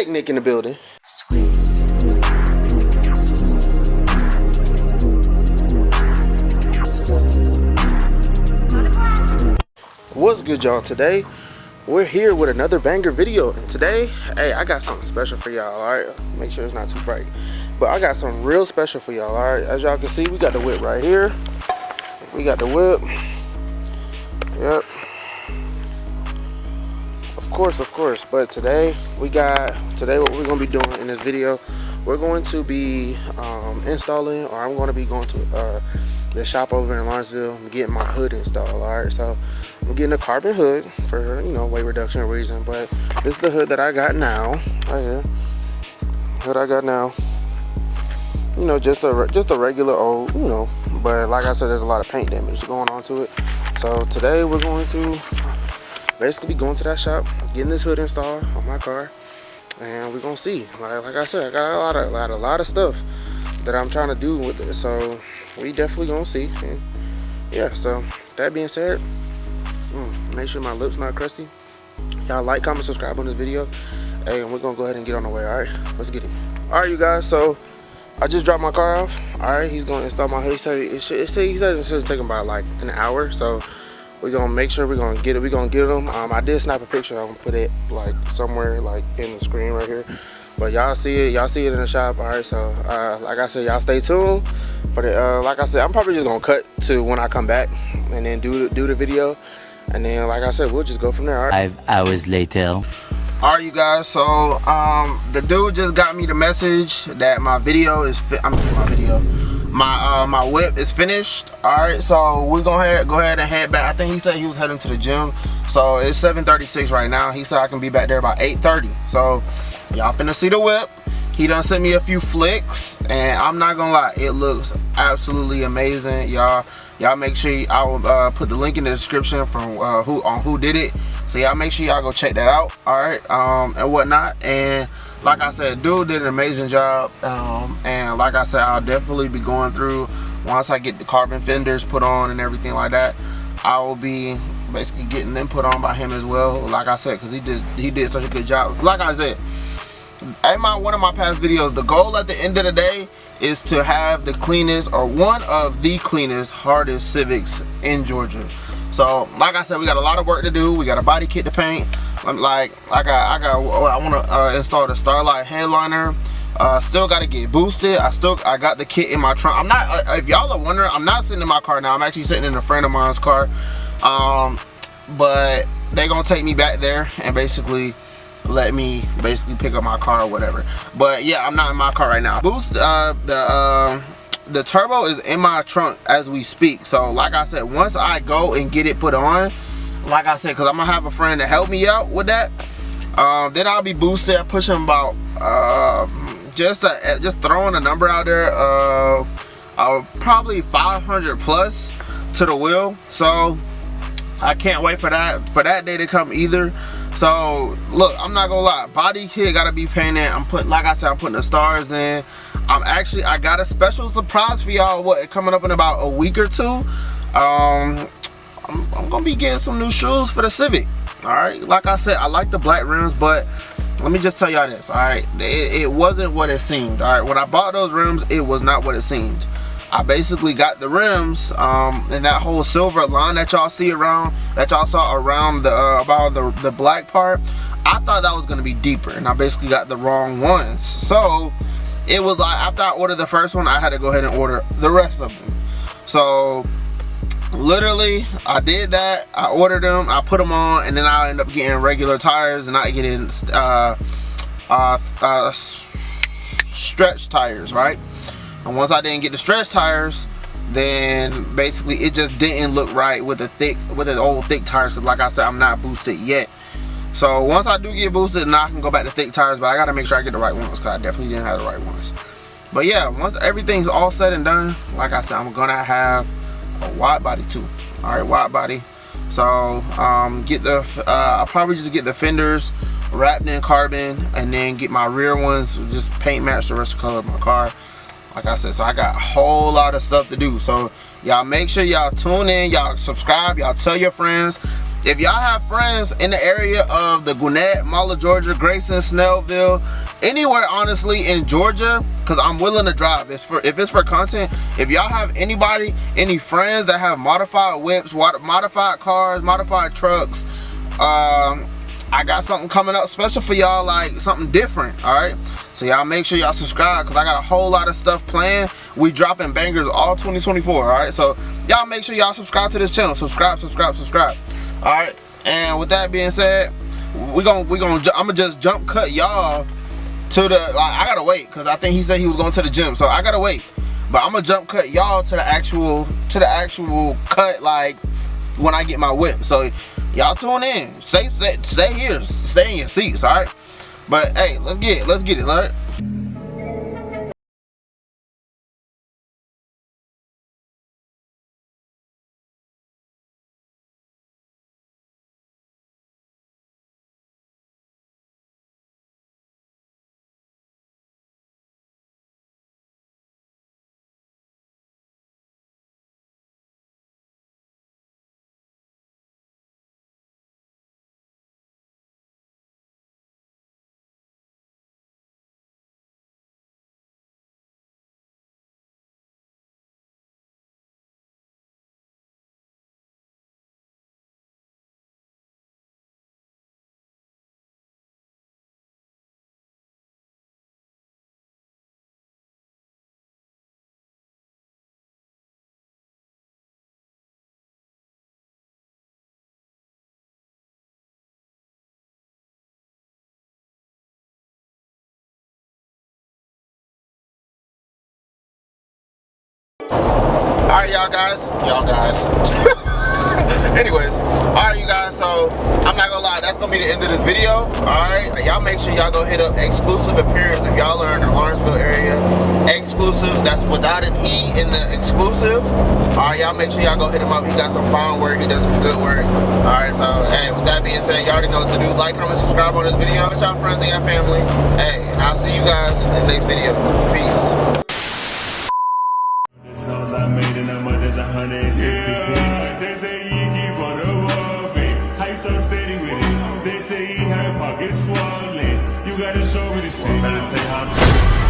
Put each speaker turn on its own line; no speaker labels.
Addict Nick in the building. What's good, y'all? Today we're here with another banger video, and today, hey, I got something special for y'all. All right, make sure it's not too bright, but I got something real special for y'all. All right, as y'all can see, we got the whip right here. We got the whip. Yep. Of course. But today what we're gonna be doing in this video, we're going to be installing, or I'm going to be going to the shop over in Lawrenceville and getting my hood installed. All right, so I'm getting a carbon hood for, you know, weight reduction reason. But this is the hood that I got now, right here. Hood I got now. You know, just a regular old, you know. But like I said, there's a lot of paint damage going on to it. So today we're going to basically be going to that shop, getting this hood installed on my car, and we're gonna see. Like I said, I got a lot of stuff that I'm trying to do with it. So we definitely gonna see. And yeah. So that being said, make sure my lips not crusty. Y'all like, comment, subscribe on this video. Hey, and we're gonna go ahead and get on the way. All right, let's get it. All right, you guys. So I just dropped my car off. All right, he's gonna install my hood. He said it should take him about like an hour. So we're gonna make sure we're gonna get it. We're gonna get them. I did snap a picture. I'm gonna put it like somewhere like in the screen right here. But y'all see it. Y'all see it in the shop. All right. So like I said, y'all stay tuned for the. Like I said, I'm probably just gonna cut to when I come back and then do the video. And then, like I said, we'll just go from there. All right?
5 hours later.
All right, you guys. So the dude just got me the message that my video is my whip is finished. All right, so we're gonna go ahead and head back. I think he said he was heading to the gym. So it's 7:36 right now. He said I can be back there about 8:30. So y'all finna see the whip. He done sent me a few flicks, and I'm not gonna lie, it looks absolutely amazing, y'all. Y'all make sure I will put the link in the description from who did it. So y'all make sure y'all go check that out. All right, and whatnot. And like I said, dude did an amazing job. And like I said, I'll definitely be going through once I get the carbon fenders put on and everything like that. I will be basically getting them put on by him as well. Like I said, because he did such a good job. Like I said, in one of my past videos, the goal at the end of the day is to have the cleanest, or one of the cleanest, hardest Civics in Georgia. So like I said, we got a lot of work to do. We got a body kit to paint. I want to install the Starlight headliner. Still got to get boosted. I got the kit in my trunk. I'm not, if y'all are wondering, I'm not sitting in my car now. I'm actually sitting in a friend of mine's car. But they're gonna take me back there and basically let me pick up my car or whatever. But yeah, I'm not in my car right now. The turbo is in my trunk as we speak. So like I said, once I go and get it put on, like I said, because I'm gonna have a friend to help me out with that, then I'll be boosted. I push him about just throwing a number out there, probably 500 plus to the wheel. So I can't wait for that day to come either. So look, I'm not gonna lie, body kit gotta be painted. I'm putting the stars in. I got a special surprise for y'all. Coming up in about a week or two. I'm gonna be getting some new shoes for the Civic. All right, like I said, I like the black rims, but let me just tell y'all this. All right, it wasn't what it seemed. All right, when I bought those rims, it was not what it seemed. I basically got the rims and that whole silver line that y'all see around, that y'all saw around the black part. I thought that was gonna be deeper, and I basically got the wrong ones. So it was like, after I ordered the first one, I had to go ahead and order the rest of them. So literally, I did that. I ordered them, I put them on, and then I end up getting regular tires and not getting stretch tires, right? And once I didn't get the stretch tires, then basically it just didn't look right with the old thick tires. Because like I said, I'm not boosted yet. So once I do get boosted, now I can go back to thick tires. But I gotta make sure I get the right ones, because I definitely didn't have the right ones. But yeah, once everything's all said and done, like I said, I'm gonna have a wide body too. All right, wide body. So I'll probably just get the fenders wrapped in carbon, and then get my rear ones just paint match the rest of the color of my car. Like I said, so I got a whole lot of stuff to do. So y'all make sure y'all tune in, y'all subscribe, y'all tell your friends. if y'all have friends in the area of the Gwinnett, Mahler, Georgia, Grayson, Snellville, anywhere honestly in Georgia, because I'm willing to drive. If it's for content, if y'all have any friends that have modified whips, modified cars, modified trucks, I got something coming up special for y'all, like something different. All right, so y'all make sure y'all subscribe, because I got a whole lot of stuff planned. We dropping bangers all 2024. All right, so y'all make sure y'all subscribe to this channel. Subscribe. All right, and with that being said, I'm gonna just jump cut y'all to the, I gotta wait, because I think he said he was going to the gym, so I gotta wait. But I'm gonna jump cut y'all to the actual cut, like when I get my whip. So y'all tune in, stay here, stay in your seats. All right, but hey, let's get it. All right. Alright, y'all guys. Anyways, alright, you guys, so I'm not gonna lie, that's gonna be the end of this video. Alright, y'all make sure y'all go hit up Exclusive Appearance if y'all are in the Lawrenceville area. Exclusive, that's without an E in the exclusive. Alright, y'all make sure y'all go hit him up. He got some fine work, he does some good work. Alright, so hey, with that being said, y'all already know what to do. Like, comment, subscribe on this video with y'all friends and your family. Hey, and I'll see you guys in the next video. Peace.
I made a number that's 160. Yeah, they say he keep on evolving. How you so steady with it? They say he had pockets swollen. You gotta show me the shit. Gotta say how.